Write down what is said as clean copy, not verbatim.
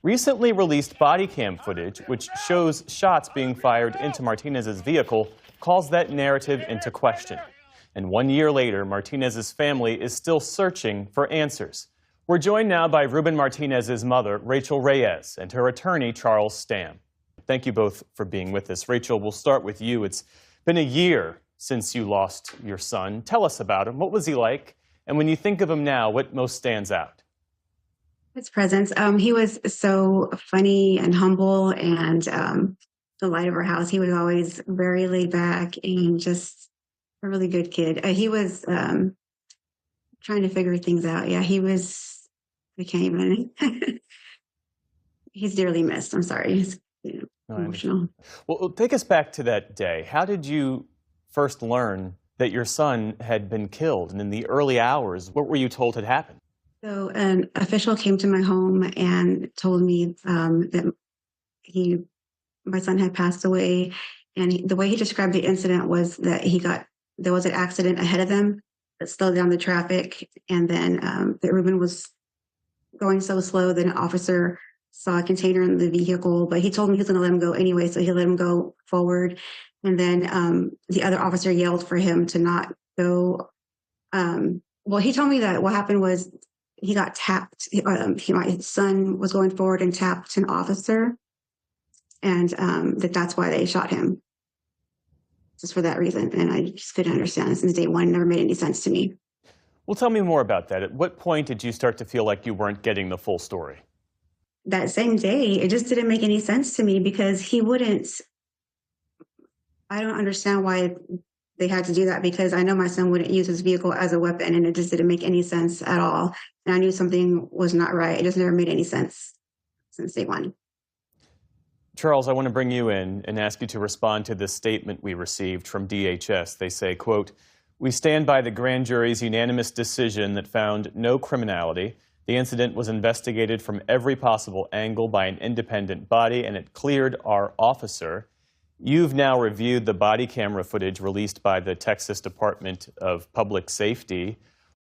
Recently released body cam footage, which shows shots being fired into Martinez's vehicle, calls that narrative into question. And 1 year later, Martinez's family is still searching for answers. We're joined now by Ruben Martinez's mother, Rachel Reyes, and her attorney, Charles Stam. Thank you both for being with us. Rachel, we'll start with you. It's been a year since you lost your son. Tell us about him. What was he like? And when you think of him now, what most stands out? His presence. He was so funny and humble and the light of our house. He was always very laid back and just a really good kid. He was trying to figure things out. Yeah, he was, I can't even, he's dearly missed. I'm sorry. He's emotional. Well, take us back to that day. How did you first learn that your son had been killed? And in the early hours, what were you told had happened? So an official came to my home and told me that my son had passed away. And the way he described the incident was that there was an accident ahead of them that slowed down the traffic. And then that Ruben was going so slow that an officer saw a container in the vehicle, but he told me he was going to let him go anyway. So he let him go forward. And then the other officer yelled for him to not go. Well, he told me that what happened was he got tapped. His son was going forward and tapped an officer, and that's why they shot him, just for that reason. And I just couldn't understand it since day one. It never made any sense to me. Well, tell me more about that. At what point did you start to feel like you weren't getting the full story? That same day, it just didn't make any sense to me because he wouldn't. I don't understand why they had to do that, because I know my son wouldn't use his vehicle as a weapon, and it just didn't make any sense at all. And I knew something was not right. It just never made any sense since day one. Charles, I want to bring you in and ask you to respond to this statement we received from DHS. They say, quote, "We stand by the grand jury's unanimous decision that found no criminality. The incident was investigated from every possible angle by an independent body, and it cleared our officer. You've now reviewed the body camera footage released by the Texas Department of Public Safety.